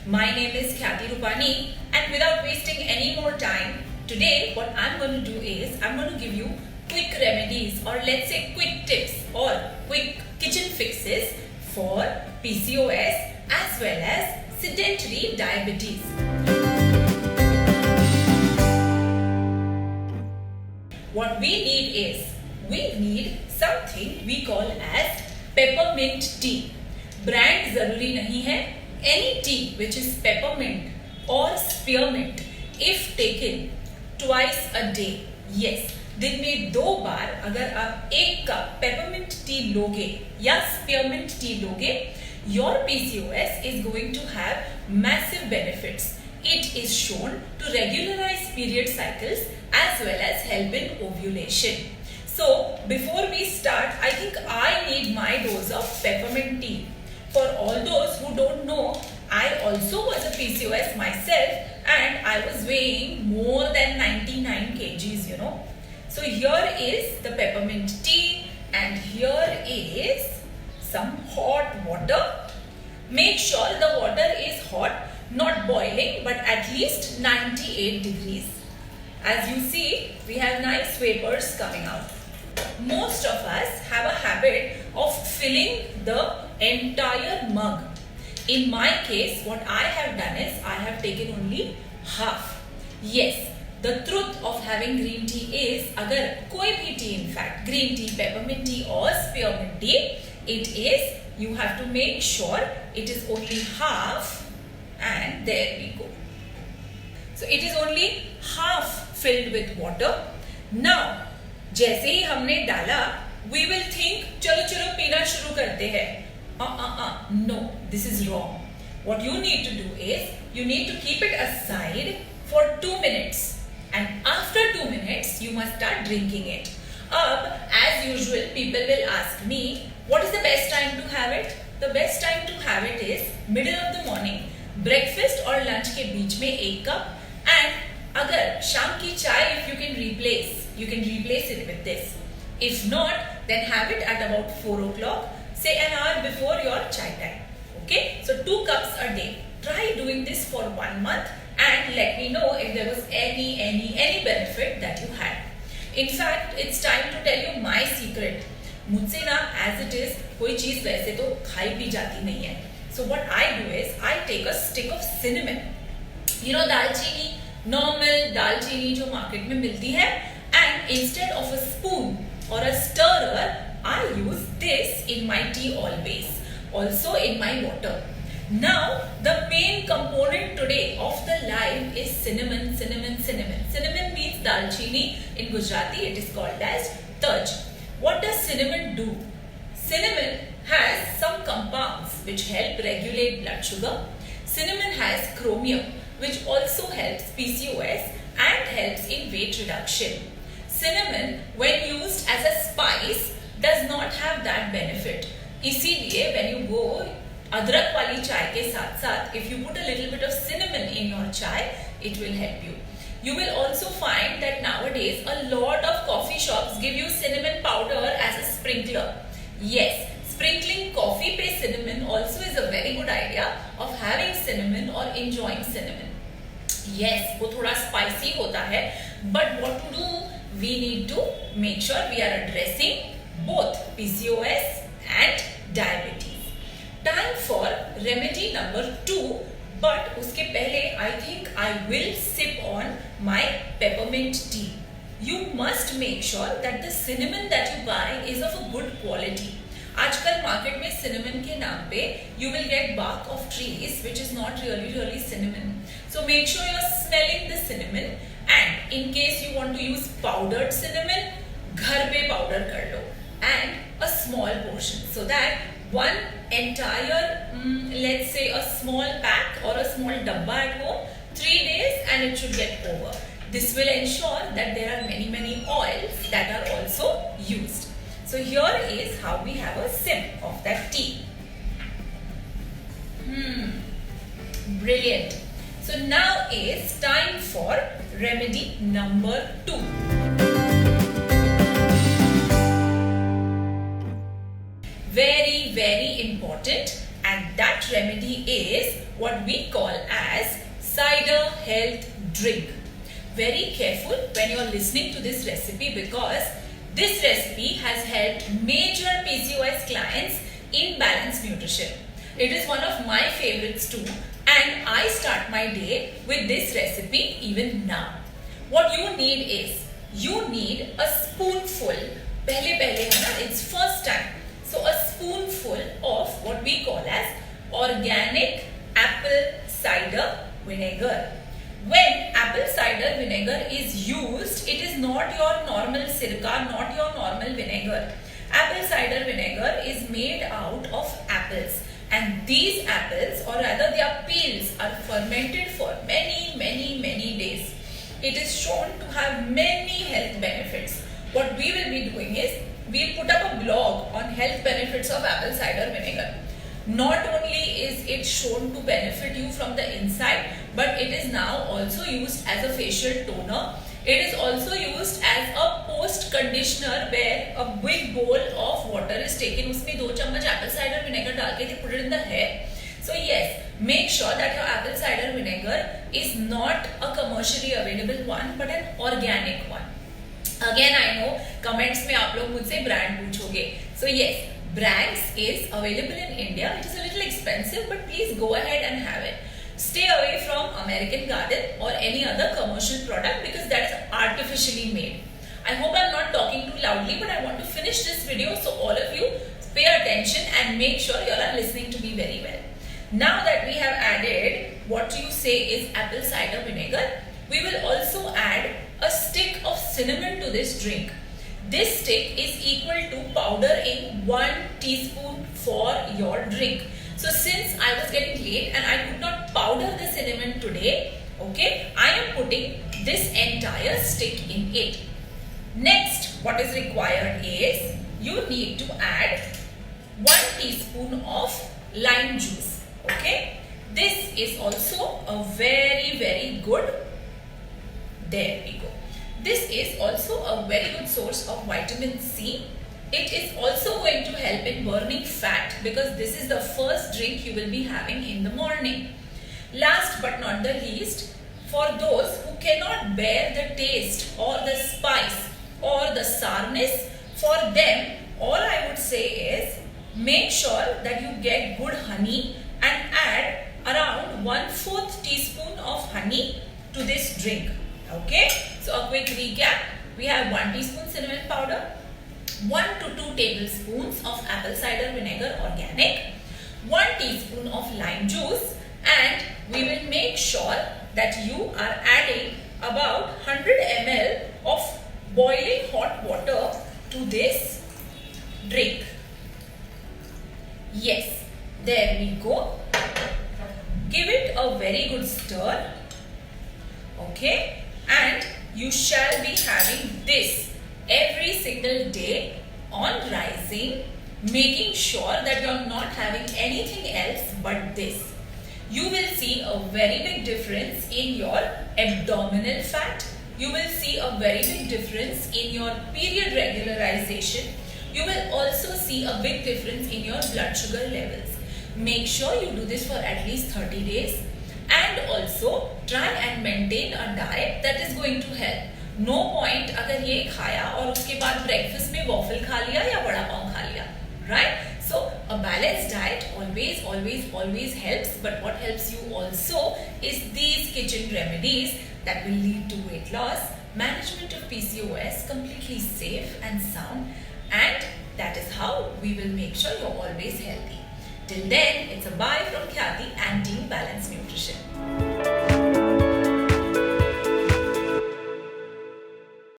My name is Khyati Rupani, and without wasting any more time, today what I'm going to do is I'm going to give you quick remedies, or let's say quick tips or quick kitchen fixes for PCOS as well as sedentary diabetes. What we need something we call as peppermint tea. Brand जरूरी नहीं है. Any tea which is peppermint or spearmint, if taken twice a day, yes, दिन में 2 बार अगर आप 1 cup peppermint tea लोगे या spearmint tea लोगे, your PCOS is going to have massive benefits. It is shown to regularize period cycles as well as help in ovulation. So before we start, I think I need my dose of peppermint tea. For all those who don't know, I also was a PCOS myself and I was weighing more than 99 kgs, you know. So here is the peppermint tea and here is some hot water. Make sure the water is hot, not boiling, but at least 98 degrees. As you see, we have nice vapors coming out. Most of us have a habit of filling the entire mug. In my case, what I have done is I have taken only half. Yes, the truth of having green tea is, agar koi bhi tea, in fact, green tea, peppermint tea or spearmint tea, it is, you have to make sure it is only half, and there we go. So it is only half filled with water. Now, जैसे ही हमने डाला, we will think चलो चलो पीना शुरू करते हैं. No, this is wrong. What you need to do is you need to keep it aside for 2 minutes, and after 2 minutes you must start drinking it. As usual, people will ask me, what is the best time to have it? The best time to have it is middle of the morning, breakfast or lunch के बीच में 1 cup, and अगर शाम की चाय if you can replace it with this. If not, then have it at about 4 o'clock, say an hour before your chai time. Okay, so 2 cups a day. Try doing this for 1 month and let me know if there was any benefit that you had. In fact, it's time to tell you my secret. मुझसे ना as it is कोई चीज वैसे तो खाई P जाती नहीं है. So what I do is I take a stick of cinnamon. You know दालचीनी, normal दालचीनी जो मार्केट में मिलती है, and instead of a spoon or a stirrer, I use this in my tea always, also in my water. Now, the main component today of the life is cinnamon. Cinnamon means dalchini. In Gujarati, it is called as taj. What does cinnamon do? Cinnamon has some compounds which help regulate blood sugar. Cinnamon has chromium, which also helps PCOS and helps in weight reduction. Cinnamon, when used as a spice, does not have that benefit. इसीलिए when you go अदरक वाली चाय के साथ साथ, if you put a little bit of cinnamon in your chai, it will help you. You will also find that nowadays a lot of coffee shops give you cinnamon powder as a sprinkler. Yes, sprinkling coffee पे cinnamon also is a very good idea of having cinnamon or enjoying cinnamon. Yes, वो थोड़ा spicy होता है, but what to do? We need to make sure we are addressing both PCOS and diabetes. Time for remedy number 2, but उसके पहले I think I will sip on my peppermint tea. You must make sure that the cinnamon that you buy is of a good quality. आजकल market में cinnamon के नाम पे you will get bark of trees which is not really cinnamon. So make sure you are smelling the cinnamon, and in case you want to use powdered cinnamon, घर पे powder कर लो, and a small portion, so that one entire, let's say a small pack or a small dabba at home, 3 days and it should get over. This will ensure that there are many oils that are also used. So here is how we have a sip of that tea. Brilliant. So now is time for remedy number 2. Very important, and and that remedy is what we call as cider health drink. Very careful when you are listening to this recipe, because this recipe has helped major PCOS clients in balanced nutrition. It is one of my favorites too, and I start my day with this recipe even now. What you need is, you need a spoonful, it's first time, so a spoonful of what we call as organic apple cider vinegar. When apple cider vinegar is used, it is not your normal sirka, not your normal vinegar. Apple cider vinegar is made out of apples, and these apples, or rather their peels, are fermented for many days. It is shown to have many health benefits. What we will be doing is, we'll put up a blog on health benefits of apple cider vinegar. Not only is it shown to benefit you from the inside, but it is now also used as a facial toner. It is also used as a post conditioner, where a big bowl of water is taken, उसमें 2 चम्मच apple cider vinegar डाल के put it in the hair. So yes, make sure that your apple cider vinegar is not a commercially available one, but an organic one. Again, I know comments में आप लोग मुझसे brand पूछोगे. So yes, Brands is available in India. It is a little expensive, but please go ahead and have it. Stay away from American Garden or any other commercial product, because that is artificially made. I hope I'm not talking too loudly, but I want to finish this video, so all of you pay attention and make sure you are listening to me very well. Now that we have added what you say is apple cider vinegar, we will also add a stick of cinnamon to this drink. This stick is equal to powder in 1 teaspoon for your drink. So since I was getting late and I could not powder the cinnamon today, okay, I am putting this entire stick in it. Next, what is required is, you need to add 1 teaspoon of lime juice. Okay, this is also a very good, there we go. This is also a very good source of vitamin C. It is also going to help in burning fat, because this is the first drink you will be having in the morning. Last but not the least, for those who cannot bear the taste or the spice or the sourness, for them all I would say is, make sure that you get good honey and add around 1/4 teaspoon of honey to this drink. Okay, so a quick recap. We have 1 teaspoon cinnamon powder, 1 to 2 tablespoons of apple cider vinegar organic, 1 teaspoon of lime juice, and we will make sure that you are adding about 100 ml of boiling hot water to this drink. Yes, there we go. Give it a very good stir. Okay, and you shall be having this every single day on rising, making sure that you are not having anything else but this. You will see a very big difference in your abdominal fat. You will see a very big difference in your period regularization. You will also see a big difference in your blood sugar levels. Make sure you do this for at least 30 days. And also try and maintain a diet that is going to help. No point अगर ये खाया और उसके बाद breakfast में waffle खा लिया या बड़ा पाव खा लिया, right? So a balanced diet always helps. But what helps you also is these kitchen remedies that will lead to weight loss, management of PCOS, completely safe and sound, and that is how we will make sure you're always healthy. Till then, it's a bye from Khyati and Team Balanced Nutrition.